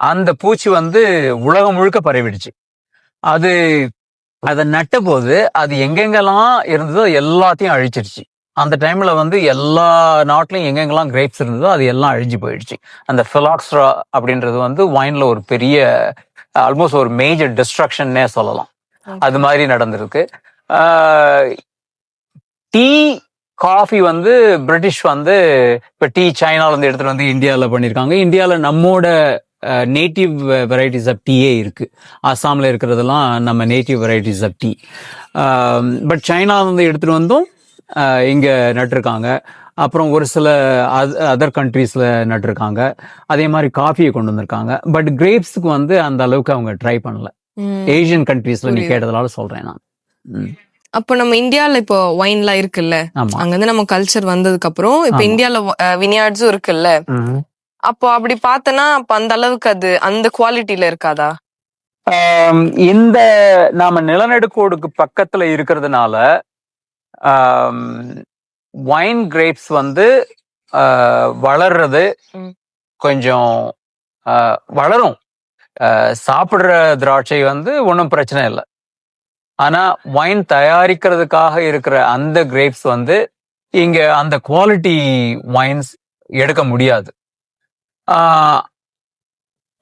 அந்த பூச்சி வந்து உலகம் முழுக்க பரவிடுச்சு. அதை நட்ட போது அது எங்கெங்கெல்லாம் இருந்ததோ எல்லாத்தையும் அழிச்சிருச்சு. அந்த டைம்ல வந்து எல்லா நாட்டிலையும் எங்கெங்கெல்லாம் கிரேப்ஸ் இருந்ததோ அது எல்லாம் அழிஞ்சு போயிடுச்சு. அந்த ஃபிலாக்ஸரா அப்படின்றது வந்து வைன்ல ஒரு பெரிய ஆல்மோஸ்ட் ஒரு மேஜர் டிஸ்ட்ரக்ஷன்னே சொல்லலாம். அது மாதிரி நடந்திருக்கு. டீ, காஃபி வந்து பிரிட்டிஷ் வந்து இப்போ டீ சைனால இருந்து எடுத்துட்டு வந்து இந்தியாவில் பண்ணியிருக்காங்க. இந்தியாவில் நம்மோட நேட்டிவ் வெரைட்டிஸ் ஆஃப் டீயே இருக்கு. அஸ்ஸாமில் இருக்கிறதெல்லாம் நம்ம native varieties of tea. But சைனால இருந்து எடுத்துட்டு வந்தும் இங்கே நட்டிருக்காங்க. அப்புறம் ஒரு சில அதர் கண்ட்ரீஸ்ல நட்டிருக்காங்க. அதே மாதிரி காஃபியை கொண்டு வந்திருக்காங்க. பட் கிரேப்ஸுக்கு வந்து அந்த அளவுக்கு அவங்க ட்ரை பண்ணல. ஏசியன் கண்ட்ரீஸ்ல நீ கேட்டதுனால சொல்றேன் நான். அப்போ நம்ம இந்தியால இப்போ வைன்லாம் இருக்குல்ல, அங்க இருந்து நம்ம கல்ச்சர் வந்ததுக்கு அப்புறம் இப்ப இந்தியால வினியார்ட்ஸும் இருக்குல்ல, அப்போ அப்படி பார்த்தனா அப்ப அந்த அளவுக்கு அது அந்த குவாலிட்டியில இருக்காதா? இந்த நாம நிலநடுக்கோடுக்கு பக்கத்துல இருக்கிறதுனால வைன் கிரேப்ஸ் வந்து வளர்றது கொஞ்சம் வளரும். சாப்பிடுற திராட்சை வந்து ஒன்றும் பிரச்சனை இல்லை. ஆனா வைன் தயாரிக்கிறதுக்காக இருக்கிற அந்த கிரேப்ஸ் வந்து இங்க அந்த குவாலிட்டி வைன்ஸ் எடுக்க முடியாது.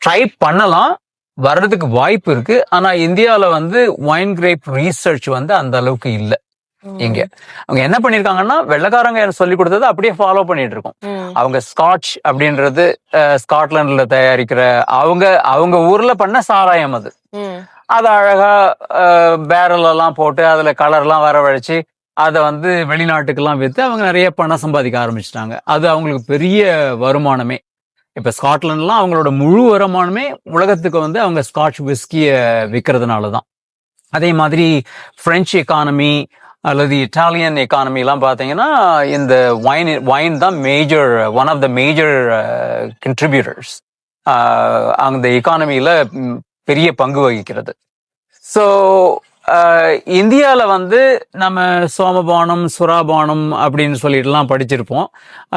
ட்ரை பண்ணலாம், வர்றதுக்கு வாய்ப்பு இருக்கு. ஆனா இந்தியாவில வந்து வைன் கிரேப் ரீசர்ச் வந்து அந்த அளவுக்கு இல்லை. இங்க அவங்க என்ன பண்ணிருக்காங்கன்னா, வெள்ளக்காரங்க சொல்லி கொடுத்தது அப்படியே ஃபாலோ பண்ணிட்டு இருக்கோம். அவங்க ஸ்காட்ச் அப்படின்றது ஸ்காட்லாண்ட்ல தயாரிக்கிற அவங்க ஊர்ல பண்ண சாராயம் அது அழகா பேரல் எல்லாம் போட்டு அதுல கலர்லாம் வரவழைச்சு அதை வந்து வெளிநாட்டுக்கெல்லாம் விற்று அவங்க நிறைய பணம் சம்பாதிக்க ஆரம்பிச்சிட்டாங்க. அது அவங்களுக்கு பெரிய வருமானமே. இப்ப ஸ்காட்லாண்ட்லாம் அவங்களோட முழு வருமானமே உலகத்துக்கு வந்து அவங்க ஸ்காட்ச் விஸ்கிய விற்கிறதுனாலதான். அதே மாதிரி பிரெஞ்சு எக்கானமி அல்லது இட்டாலியன் எக்கானமி எல்லாம் பார்த்தீங்கன்னா இந்த வைன் தான் one of the major contributors அந்த எக்கானமியில பெரிய பங்கு வகிக்கிறது. ஸோ இந்தியாவில் வந்து நம்ம சோமபானம், சுறாபானம் அப்படின்னு சொல்லிட்டுலாம் படிச்சிருப்போம்.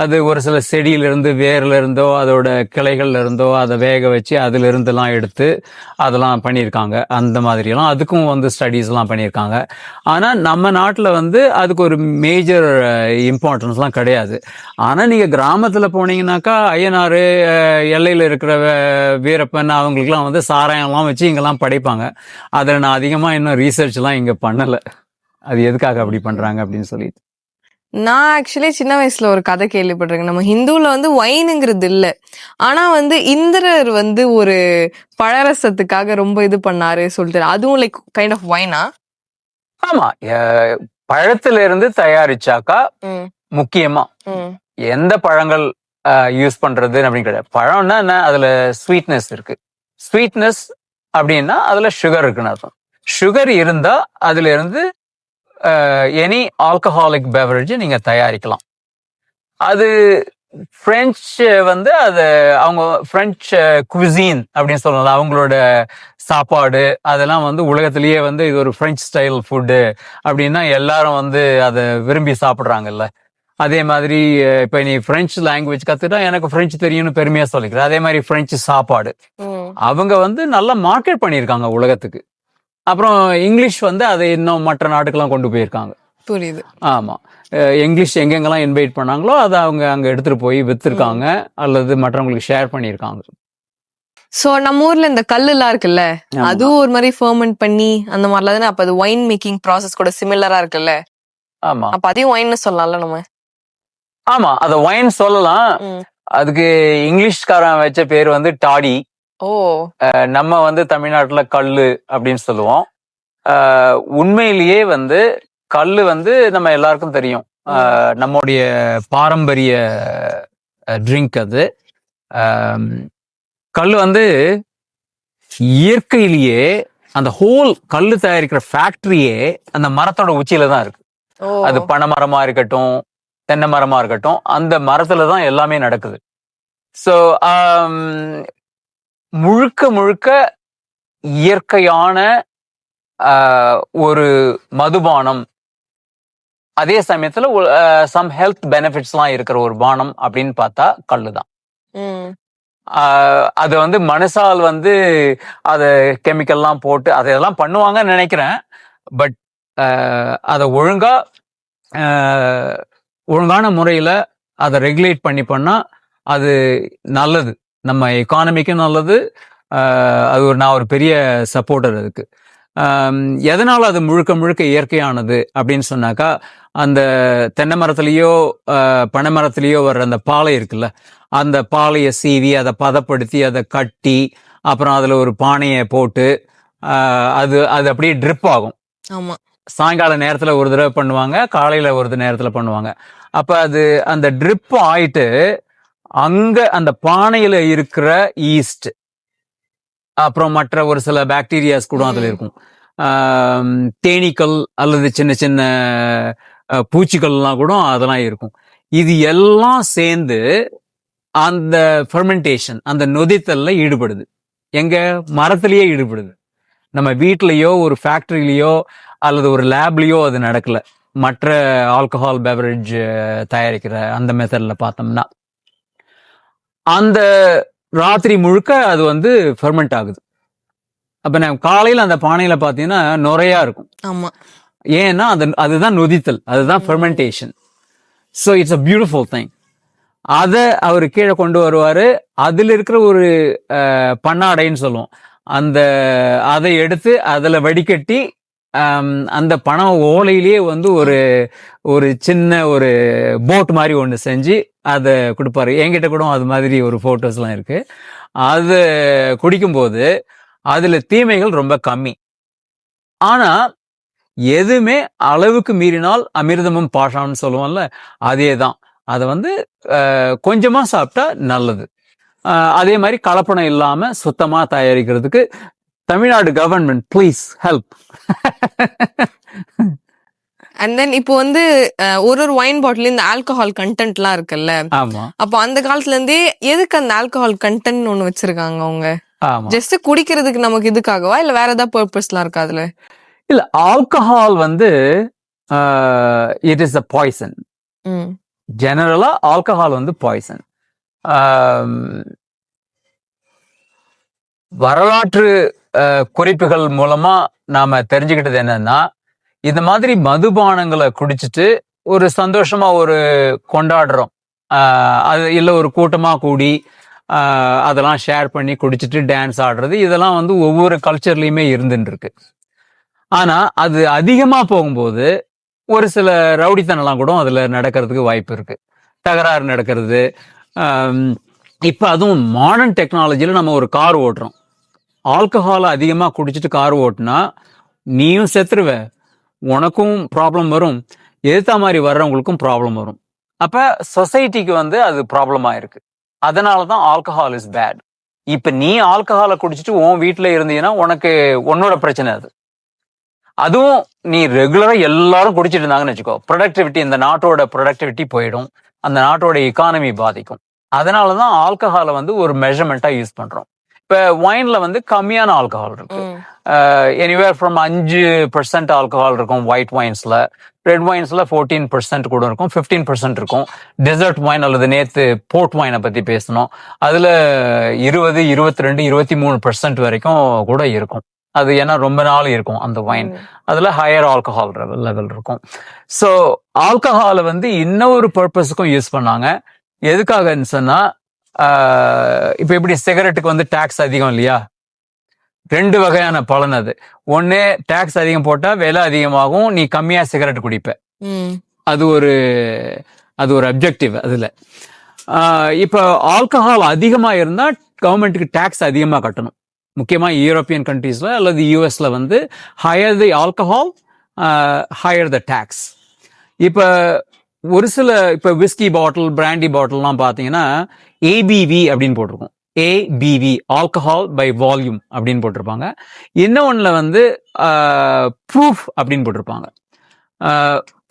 அது ஒரு சில செடியிலிருந்து, வேர்ல இருந்தோ அதோட கிளைகள்ல இருந்தோ அதை வேக வச்சு அதுல இருந்தெல்லாம் எடுத்து அதெல்லாம் பண்ணியிருக்காங்க. அந்த மாதிரியெல்லாம் அதுக்கும் வந்து ஸ்டடீஸ்லாம் பண்ணியிருக்காங்க. ஆனால் நம்ம நாட்டில் வந்து அதுக்கு ஒரு மேஜர் இம்பார்ட்டன்ஸ்லாம் கிடையாது. ஆனால் நீங்கள் கிராமத்தில் போனீங்கன்னாக்கா ஐயனாறு, எல்லையில் இருக்கிற வீரப்பன் அவங்களுக்குலாம் வந்து சாராயம்லாம் வச்சு இங்கெல்லாம் படைப்பாங்க. அதில் நான் அதிகமாக இன்னும் ரிசர்ச்லாம் இங்க பண்ணல, அது எதுக்காக அப்படி பண்றாங்க அப்படின்னு சொல்லிட்டு. நான் ஆக்சுவலி சின்ன வயசுல ஒரு கதை கேள்விப்பட்டிருக்கேன். நம்ம ஹிந்துல வந்து ஒயினுங்கிறது இல்ல. ஆனா வந்து இந்திரர் வந்து ஒரு பழரசத்துக்காக ரொம்ப இது பண்ணாரு சொல்லிட்டு அதுவும் லைக் கைண்ட் ஆஃப் ஒயினா? ஆமா, பழத்துல இருந்து தயாரிச்சாக்கா ம். முக்கியமா ம். எந்த பழங்கள் யூஸ் பண்றது அப்படின்னு கிடையாது. பழம்னா என்ன, அதுல ஸ்வீட்னஸ் இருக்கு. ஸ்வீட்னஸ் அப்படின்னா அதுல சுகர் இருக்குன்னு அர்த்தம். சுகர் இருந்தா அதுல இருந்து எனி ஆல்கஹாலிக் பெவரேஜ் நீங்க தயாரிக்கலாம். அது பிரெஞ்சு வந்து அது அவங்க பிரெஞ்சு குவிசீன் அப்படின்னு சொல்லலாம். அவங்களோட சாப்பாடு அதெல்லாம் வந்து உலகத்திலேயே வந்து இது ஒரு பிரெஞ்சு ஸ்டைல் ஃபுட்டு அப்படின்னா எல்லாரும் வந்து அதை விரும்பி சாப்பிடுறாங்கல்ல. அதே மாதிரி இப்ப நீ பிரெஞ்சு லாங்குவேஜ் கத்துட்டா எனக்கு பிரெஞ்சு தெரியும்னு பெருமையா சொல்லிக்கிற. அதே மாதிரி பிரெஞ்சு சாப்பாடு அவங்க வந்து நல்லா மார்க்கெட் பண்ணியிருக்காங்க உலகத்துக்கு. அப்புறம் இங்கிலீஷ் வந்து அதை இன்னும் மற்ற நாட்டுக்கெல்லாம் கொண்டு போயிருக்காங்க. புரியுது. ஆமா, இங்கிலீஷ் எங்கெங்கெல்லாம் இன்வைட் பண்ணாங்களோ அதை அவங்க அங்க எடுத்துட்டு போய் வித்துருக்காங்க அல்லது மற்றவங்களுக்கு ஷேர் பண்ணியிருக்காங்க. சோ நம்ம ஊர்ல இந்த கல்லுலாம் இருக்குல்ல, ஆமா. அதுவும் ஒரு மாதிரி ஃபெர்மெண்ட் பண்ணி அந்த மாதிரிலாம் தானே. அப்ப அது ஒயின் மேக்கிங் ப்ராசஸ் கூட சிமிலரா இருக்குல்ல. ஆமா அப்ப அதையும் ஒயின்னு சொல்லலாம்ல நம்ம. ஆமா, அத ஒயின் சொல்லலாம். ம். அதுக்கு இங்கிலீஷ்காரன் வச்ச பேர் வந்து டாடி. ஓ. நம்ம வந்து தமிழ்நாட்டுல கல்லு அப்படின்னு சொல்லுவோம். உண்மையிலேயே வந்து கல்லு வந்து நம்ம எல்லாருக்கும் தெரியும். நம்முடைய பாரம்பரிய ட்ரிங்க் அது. கல்லு வந்து இயற்கையிலேயே அந்த ஹோல் கல்லு தயாரிக்கிற ஃபேக்டரியே அந்த மரத்தோட உச்சியில தான் இருக்கு. ஓ. அது பனை மரமா இருக்கட்டும், தென்னை மரமா இருக்கட்டும், அந்த மரத்துல தான் எல்லாமே நடக்குது. ஸோ முழுக்க முழுக்க இயற்கையான ஒரு மதுபானம், அதே சமயத்துல சம் ஹெல்த் பெனிஃபிட்ஸ்லாம் இருக்கிற ஒரு பானம் அப்படின்னு பார்த்தா கல்லுதான். ம். அது வந்து மனுஷால் வந்து அதை கெமிக்கல்லாம் போட்டு அதையெல்லாம் பண்ணுவாங்கன்னு நினைக்கிறேன். பட் அதை ஒழுங்கான முறையில் அதை ரெகுலேட் பண்ணா அது நல்லது, நம்ம எக்கானமிக்கும் நல்லது. அது நான் ஒரு பெரிய சப்போர்ட்டர் அதுக்கு. எதனால அது முழுக்க முழுக்க இயற்கையானது அப்படின்னு சொன்னாக்கா, அந்த தென்னை மரத்துலேயோ பனை மரத்துலேயோ வர்ற அந்த பாலை இருக்குல்ல, அந்த பாலையை சீவி அதை பதப்படுத்தி அதை கட்டி அப்புறம் அதில் ஒரு பானையை போட்டு அது அது அப்படியே ட்ரிப் ஆகும். ஆமா, சாயங்கால நேரத்தில் ஒரு தடவை பண்ணுவாங்க, காலையில் ஒரு நேரத்தில் பண்ணுவாங்க. அப்போ அது அந்த ட்ரிப் ஆயிட்டு அங்கே அந்த பானையில் இருக்கிற ஈஸ்ட் அப்புறம் மற்ற ஒரு சில பாக்டீரியாஸ் கூட அதில் இருக்கும். தேனீக்கள் அல்லது சின்ன சின்ன பூச்சிகள்லாம் கூட அதெல்லாம் இருக்கும். இது எல்லாம் சேர்ந்து அந்த ஃபெர்மெண்டேஷன், அந்த நொதித்தல்ல ஈடுபடுது. எங்க மரத்திலேயே ஈடுபடுது. நம்ம வீட்லயோ ஒரு ஃபேக்டரியிலையோ அல்லது ஒரு லேப்லயோ அது நடக்கல. மற்ற ஆல்கஹால் பெவரேஜ் தயாரிக்கிற அந்த மெத்தட்ல பார்த்தோம்னா அந்த ராத்திரி முழுக்க அது வந்து ஃபெர்மெண்ட் ஆகுது. அப்ப நான் காலையில அந்த பானையில பாத்தீங்கன்னா நுரையா இருக்கும். ஆமா, ஏன்னா அதுதான் நொதித்தல், அதுதான் fermentation. So it's a beautiful thing. அதை அவர் கீழே கொண்டு வருவாரு. அதுல இருக்கிற ஒரு பண்ணாடைன்னு சொல்லுவோம், அதை எடுத்து அதுல வடிகட்டி அந்த பனை ஓலையிலேயே வந்து ஒரு சின்ன ஒரு போட் மாதிரி ஒன்று செஞ்சு அதை கொடுப்பாரு. என்கிட்ட கூட அது மாதிரி ஒரு போட்டோஸ்லாம் இருக்கு. அது குடிக்கும்போது அதுல தீமைகள் ரொம்ப கம்மி. ஆனா எதுவுமே அளவுக்கு மீறினால் அமிர்தமும் பாஷான்னு சொல்லுவோம்ல, அதே தான். அதை வந்து கொஞ்சமா சாப்பிட்டா நல்லது. அதே மாதிரி கலப்படம் இல்லாம சுத்தமா தயாரிக்கிறதுக்கு Tamil Nadu government please help. And then இப்போ வந்து ஒரு ஒயின் பாட்டில் இந்த ஆல்கஹால் கண்டென்ட்லாம் இருக்குல்ல. ஆமா, அப்போ அந்த காலத்துல இருந்தே எதுக்கு அந்த ஆல்கஹால் கண்டென்ட் ஒண்ணு வச்சிருக்காங்க அவங்க? ஆமா. ஜஸ்ட் குடிக்கிறதுக்கு நமக்கு இதுக்காகவா இல்ல வேற ஏதாவது பர்பஸ்லாம் இருக்கா அதுல? இல்ல, ஆல்கஹால் வந்து இட் இஸ் அ பாய்சன். ஜெனரலா ஆல்கஹால் வந்து பாய்சன். வரலாற்று குறிப்புகள் மூலமா நாம தெரிஞ்சுக்கிட்டது என்னன்னா, இந்த மாதிரி மதுபானங்களை குடிச்சிட்டு ஒரு சந்தோஷமா ஒரு கொண்டாடுறோம், அது இல்லை ஒரு கூட்டமா கூடி அதெல்லாம் ஷேர் பண்ணி குடிச்சிட்டு டான்ஸ் ஆடுறது, இதெல்லாம் வந்து ஒவ்வொரு கல்ச்சர்லயுமே இருந்துட்டு இருக்கு. ஆனா அது அதிகமா போகும்போது ஒரு சில ரவுடித்தனம்லாம் கூட அதுல நடக்கிறதுக்கு வாய்ப்பு இருக்கு, தகராறு நடக்கிறது. இப்போ அதுவும் மாடர்ன் டெக்னாலஜியில் நம்ம ஒரு கார் ஓட்டுறோம், ஆல்கஹாலை அதிகமாக குடிச்சிட்டு கார் ஓட்டுனா நீயும் செத்துருவ, உனக்கும் ப்ராப்ளம் வரும், எதிர்த்தா மாதிரி வர்றவங்களுக்கும் ப்ராப்ளம் வரும். அப்போ சொசைட்டிக்கு வந்து அது ப்ராப்ளமாக இருக்கு. அதனால தான் ஆல்கஹால் இஸ் பேட். இப்போ நீ ஆல்கஹாலை குடிச்சிட்டு உன் வீட்டில் இருந்தீங்கன்னா உனக்கு உன்னோட பிரச்சனை அது. அதுவும் நீ ரெகுலராக எல்லாரும் குடிச்சிட்டு இருந்தாங்கன்னு வச்சுக்கோ, ப்ரொடக்டிவிட்டி, இந்த நாட்டோட ப்ரொடக்டிவிட்டி போயிடும், அந்த நாட்டோட எக்கானமி பாதிக்கும். அதனால தான் ஆல்கஹாலை வந்து ஒரு மெஷர்மெண்ட்டாக யூஸ் பண்ணுறோம். இப்போ ஒயின்ல வந்து கம்மியான ஆல்கஹால் இருக்கு, எனிவேர் ஃப்ரம் 5% ஆல்கஹால் இருக்கும் ஒயிட் ஒயின்ஸ்ல. ரெட் ஒயின்ஸ்ல 14% கூட இருக்கும், 15% இருக்கும். டெசர்ட் ஒயின் அல்லது நேத்து போர்ட் ஒயினை பத்தி பேசணும், அதுல 20, 22, 23% வரைக்கும் கூட இருக்கும். அது ஏன்னா ரொம்ப நாள் இருக்கும் அந்த ஒயின், அதுல ஹையர் ஆல்கஹால் லெவல் இருக்கும். ஸோ ஆல்கஹாலை வந்து இன்னொரு பர்பஸுக்கும் யூஸ் பண்ணாங்க. எதுக்காகன்னு சொன்னா, இப்போ எப்படி சிகரெட்டுக்கு வந்து டாக்ஸ் அதிகம் இல்லையா, 2 வகையான பலன் அது. ஒன்னு, டாக்ஸ் அதிகம் போட்டா விலை அதிகமாகும், நீ கம்மியா சிகரெட் குடிப்ப, அது ஒரு அப்ஜெக்டிவ் அதுல. இப்போ ஆல்கஹால் அதிகமா இருந்தா கவர்மெண்ட்டுக்கு டாக்ஸ் அதிகமா கட்டணும். முக்கியமா யூரோப்பியன் கண்ட்ரீஸ்ல அல்லது யூஎஸ்ல வந்து ஹையர் தி ஆல்கஹால் ஹையர் த டாக்ஸ். இப்போ ஒரு சில இப்போ விஸ்கி பாட்டில், பிராண்டி பாட்டில்லாம் பார்த்தீங்கன்னா ஏபிவி அப்படின்னு போட்டிருக்கும், ஏபிவி ஆல்கஹால் பை வால்யூம் அப்படின்னு போட்டிருப்பாங்க. இன்னொன்னுல வந்து ப்ரூஃப் அப்படின்னு போட்டிருப்பாங்க.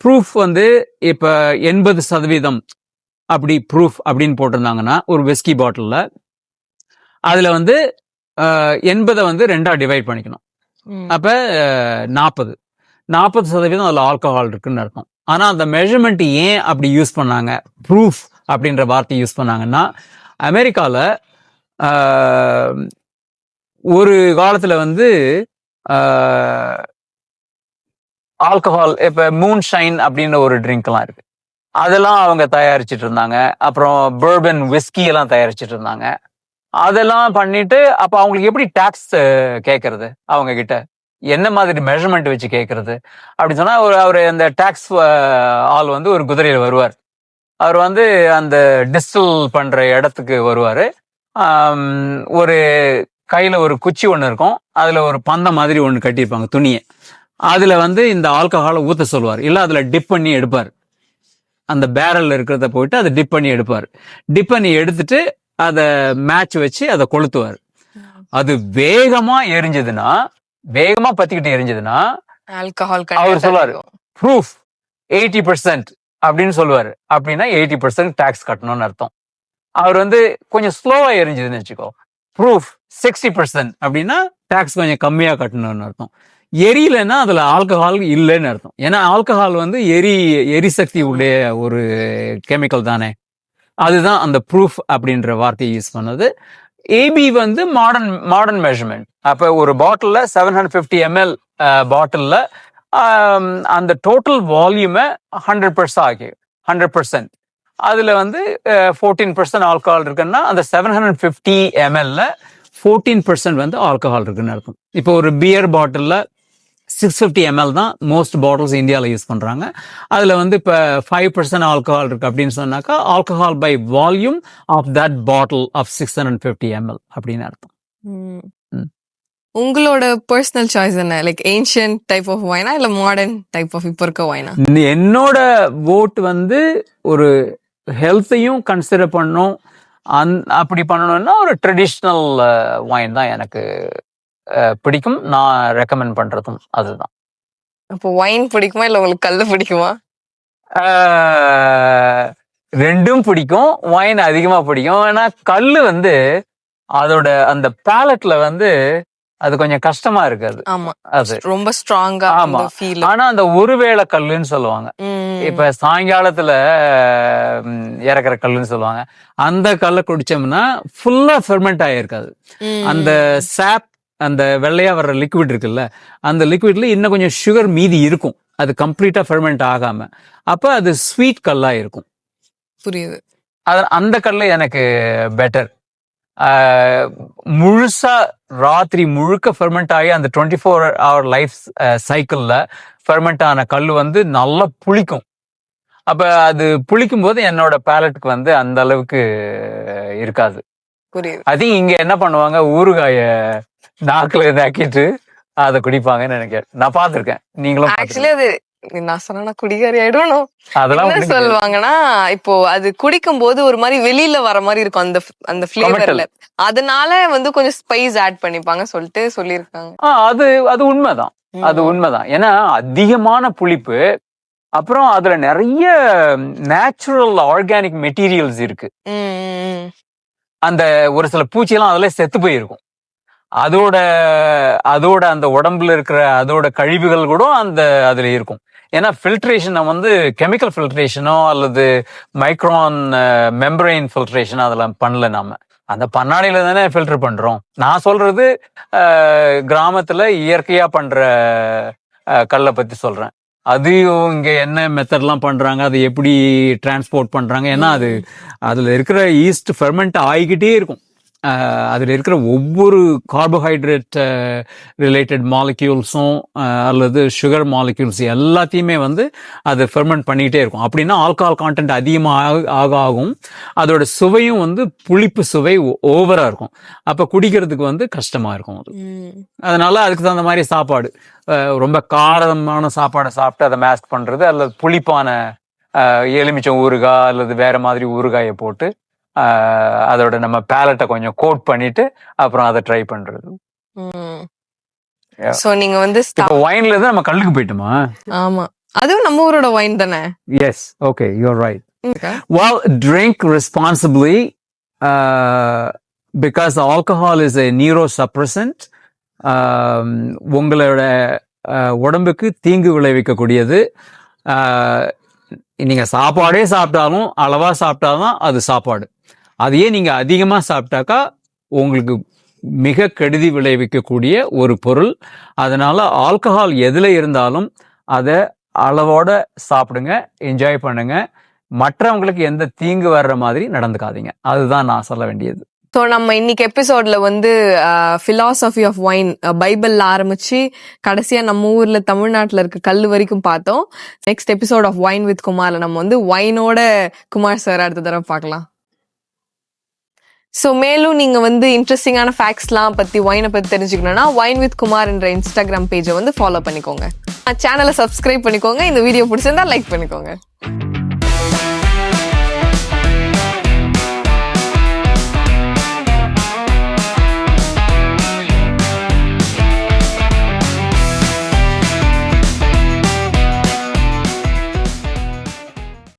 ப்ரூஃப் வந்து இப்போ 80% அப்படி ப்ரூஃப் அப்படின்னு போட்டிருந்தாங்கன்னா ஒரு விஸ்கி பாட்டிலில், அதில் வந்து 80 வந்து 2ஆ டிவைட் பண்ணிக்கணும். அப்போ 40% அதில் ஆல்கஹால் இருக்குன்னு அர்த்தம். ஆனால் அந்த மெஷர்மெண்ட் ஏன் அப்படி யூஸ் பண்ணாங்க, ப்ரூஃப் அப்படின்ற வார்த்தை யூஸ் பண்ணாங்கன்னா, அமெரிக்காவில் ஒரு காலத்தில் வந்து ஆல்கஹால், இப்போ மூன் ஷைன் அப்படின்ற ஒரு ட்ரிங்க்லாம் இருக்கு, அதெல்லாம் அவங்க தயாரிச்சுட்டு இருந்தாங்க. அப்புறம் பர்பன் விஸ்கி எல்லாம் தயாரிச்சுட்டு இருந்தாங்க. அதெல்லாம் பண்ணிட்டு அப்ப அவங்களுக்கு எப்படி டாக்ஸ் கேட்கறது, அவங்க கிட்ட என்ன மாதிரி மெஷர்மெண்ட் வச்சு கேட்கறது அப்படின்னு சொன்னா, அவர் அந்த டாக்ஸ் ஆள் வந்து ஒரு குதிரையில் வருவார். அவர் வந்து அந்த டிஸ்டில் பண்ற இடத்துக்கு வருவாரு. ஒரு கையில ஒரு குச்சி ஒன்று இருக்கும், அதுல ஒரு பந்தம் மாதிரி ஒன்று கட்டியிருப்பாங்க துணியை, அதுல வந்து இந்த ஆல்கஹாலை ஊத்த சொல்லுவார், இல்ல அதுல டிப் பண்ணி எடுப்பார். அந்த பேரல்ல இருக்கிறத போயிட்டு அதை டிப் பண்ணி எடுப்பார். டிப் பண்ணி எடுத்துட்டு அதை மேட்ச் வச்சு அதை கொளுத்துவார். அது வேகமா எரிஞ்சதுன்னா, வேகமா பத்திக்கிட்டு எரிஞ்சதுன்னா ஆல்கஹால் அவர் சொல்லுவாரு ப்ரூஃப் 80% அப்படின்னு சொல்லுவாரு. அப்படின்னா 80% டாக்ஸ் கட்டணும்னு அர்த்தம். அவர் வந்து கொஞ்சம் ஸ்லோவா எரிஞ்சதுன்னு வச்சுக்கோ, ப்ரூஃப் 60% அப்படின்னா டாக்ஸ் கொஞ்சம் கம்மியா கட்டணும்னு அர்த்தம். எரியலைன்னா அதுல ஆல்கஹால் இல்லைன்னு அர்த்தம். ஏன்னா ஆல்கஹால் வந்து எரிசக்தி உடைய ஒரு கெமிக்கல் தானே, அதுதான் அந்த ப்ரூஃப் அப்படின்ற வார்த்தையை யூஸ் பண்ணது. ஏபி வந்து மாடர்ன் மெஷர்மெண்ட். அப்போ ஒரு பாட்டிலில் 750 ml பாட்டிலில் அந்த டோட்டல் வால்யூமை 100% ஆகி 100%, அதில் வந்து 14% ஆல்கஹால் இருக்குன்னா அந்த 750 ml 14% வந்து ஆல்கஹால் இருக்குன்னு அர்த்தம். இப்போ ஒரு பியர் பாட்டிலில் 650 ml தான் மோஸ்ட் பாட்டில்ஸ் இந்தியாவில் யூஸ் பண்ணுறாங்க. அதில் வந்து இப்போ 5% ஆல்கஹால் இருக்கு அப்படின்னு சொன்னாக்கா alcohol by volume of that bottle of 650 ml அப்படின்னு அர்த்தம். உங்களோட பர்சனல் சாய்ஸ் என்ன, லைக் ஏன்ஷியன்ட் டைப் ஆஃப் வைனா இல்லை மாடர்ன் டைப் ஆஃப் இப்போ இருக்க வைனா? என்னோட ஓட் வந்து ஒரு ஹெல்த்தையும் கன்சிடர் பண்ணும், அப்படி பண்ணணும்னா ஒரு ட்ரெடிஷ்னல் வைன் தான் எனக்கு பிடிக்கும். நான் ரெக்கமெண்ட் பண்றதும் அதுதான். அப்போ வைன் பிடிக்குமா இல்லை உங்களுக்கு கல்லு பிடிக்குமா? ரெண்டும் பிடிக்கும், வைன் அதிகமா பிடிக்கும். ஏன்னா கல்லு வந்து அதோட அந்த பேலட்ல வந்து அது கொஞ்சம் கஷ்டமா இருக்காது. ஆமா, அது ரொம்ப ஸ்ட்ராங்கா. ஆமா. ஆனா அந்த ஒருவேளை கல்லுன்னு சொல்லுவாங்க, இப்ப சாயங்காலத்துல இறக்குற கல்லுன்னு சொல்லுவாங்க, அந்த கல்லை குடிச்சோம்னா ஃபுல்லா ஃபெர்மெண்ட் ஆயிருக்காது. அந்த சாப், அந்த வெள்ளையா வர்ற லிக்விட் இருக்குல்ல, அந்த லிக்விட்ல இன்னும் கொஞ்சம் சுகர் மீதி இருக்கும், அது கம்ப்ளீட்டா ஃபெர்மெண்ட் ஆகாம. அப்ப அது ஸ்வீட் கல்லா இருக்கும். புரியுது. அந்த கல்லு எனக்கு பெட்டர். முழுசா ராத்திரி முழுக்க ஃபெர்மெண்ட் ஆகி அந்த 24 hour லைஃப் சைக்கிள்ல ஃபெர்மெண்ட் ஆன கல் வந்து நல்லா புளிக்கும். அப்ப அது புளிக்கும் போது என்னோட பேலட்டுக்கு வந்து அந்த அளவுக்கு இருக்காது. புரியுது. ஐ திங்க் இங்க என்ன பண்ணுவாங்க, ஊறுகாய நாக்குல இதாக்கிட்டு அதை குடிப்பாங்கன்னு நினைக்கிறேன். நான் பார்த்திருக்கேன், நீங்களும் ஆக்சுவலி அது நான் சொன்னா குடிகாரி ஆயிடும். அதெல்லாம் என்ன சொல்லுவாங்கன்னா, இப்போ அது குடிக்கும் போது ஒரு மாதிரி வெளியில வர மாதிரி இருக்கும் அந்த ஃபிளேவர்ல. அதனால வந்து கொஞ்சம் ஸ்பைஸ் ஆட் பண்ணிப்பாங்க சொல்லிட்டு சொல்லியிருக்காங்க. அது உண்மைதான், அது உண்மைதான். ஏன்னா அதிகமான புளிப்பு, அப்புறம் அதுல நிறைய நேச்சுரல் ஆர்கானிக் மெட்டீரியல்ஸ் இருக்கு. அந்த ஒரு சில பூச்சியெல்லாம் அதுல செத்து போயிருக்கும். அதோட அந்த உடம்புல இருக்கிற அதோட கழிவுகள் கூட அதுல இருக்கும். ஏன்னா ஃபில்ட்ரேஷனை வந்து கெமிக்கல் ஃபில்ட்ரேஷனோ அல்லது மைக்ரான் மெம்பரைன் ஃபில்ட்ரேஷனோ அதெல்லாம் பண்ணல. நாம அந்த பண்ணாடியில தானே ஃபில்டர் பண்றோம். நான் சொல்றது கிராமத்துல இயற்கையா பண்ற கல்லை பத்தி சொல்றேன். அதையும் இங்க என்ன மெத்தட்லாம் பண்றாங்க, அது எப்படி டிரான்ஸ்போர்ட் பண்றாங்க. ஏன்னா அதுல இருக்கிற ஈஸ்ட் ஃபெர்மெண்ட் ஆகிக்கிட்டே இருக்கும். அதில் இருக்கிற ஒவ்வொரு கார்போஹைட்ரேட் ரிலேட்டட் மாலிக்யூல்ஸும் அல்லது சுகர் மாலிக்யூல்ஸ் எல்லாத்தையுமே வந்து அது ஃபெர்மெண்ட் பண்ணிக்கிட்டே இருக்கும். அப்படின்னா ஆல்கஹால் கான்டென்ட் அதிகமாக ஆகும். அதோட சுவையும் வந்து புளிப்பு சுவை ஓவராக இருக்கும். அப்போ குடிக்கிறதுக்கு வந்து கஷ்டமாக இருக்கும். அதனால அதுக்கு தகுந்த மாதிரி சாப்பாடு, ரொம்ப காரமான சாப்பாடை சாப்பிட்டு அதை மேஸ்க் பண்ணுறது, அல்லது புளிப்பான எலுமிச்சம் ஊறுகாய் அல்லது வேற மாதிரி ஊறுகாயை போட்டு அதோட நம்ம பேலட்டை கொஞ்சம் கோட் பண்ணிட்டு அப்புறம் அதை ட்ரை பண்றது. சோ நீங்க வந்து வைன்ல இருந்து நம்ம கல்லுக்கு போயிட்டோமா? ஆமா, அதுவும் நம்ம ஊரோட வைன் தானே. Yes, okay, you are right. Well, drink responsibly because alcohol is a neurosuppressant. உங்களோட உடம்புக்கு தீங்கு விளைவிக்கக்கூடியது. நீங்க சாப்பாடே சாப்பிட்டாலும் அளவா சாப்பிட்டாதான் அது சாப்பாடு. அதையே நீங்க அதிகமா சாப்பிட்டாக்கா உங்களுக்கு மிக கெடுதி விளைவிக்கக்கூடிய ஒரு பொருள். அதனால ஆல்கஹால் எதுல இருந்தாலும் அதை அளவோட சாப்பிடுங்க, என்ஜாய் பண்ணுங்க. மற்றவங்களுக்கு எந்த தீங்கு வர்ற மாதிரி நடந்துக்காதீங்க. அதுதான் நான் சொல்ல வேண்டியது. ஸோ நம்ம இன்னைக்கு எபிசோட்ல வந்து ஃபிலாசபி ஆஃப் வைன் பைபிள்ல ஆரம்பிச்சு கடைசியா நம்ம ஊர்ல தமிழ்நாட்டுல இருக்க கல்லு வரைக்கும் பார்த்தோம். Next episode of wine with குமார்ல நம்ம வந்து வைனோட குமார் சார் அடுத்த தடவை பார்க்கலாம். ஸோ மேலும் நீங்க வந்து இன்ட்ரெஸ்டிங்கான ஃபேக்ட்ஸ்லாம் பத்தி வைனை பத்தி தெரிஞ்சுக்கணும்னா வைன் வித் குமார் என்ற இன்ஸ்டாகிராம் பேஜை வந்து ஃபாலோ பண்ணிக்கோங்க. சேனலை சப்ஸ்கிரைப் பண்ணிக்கோங்க. இந்த வீடியோ பிடிச்சிருந்தா லைக் பண்ணிக்கோங்க.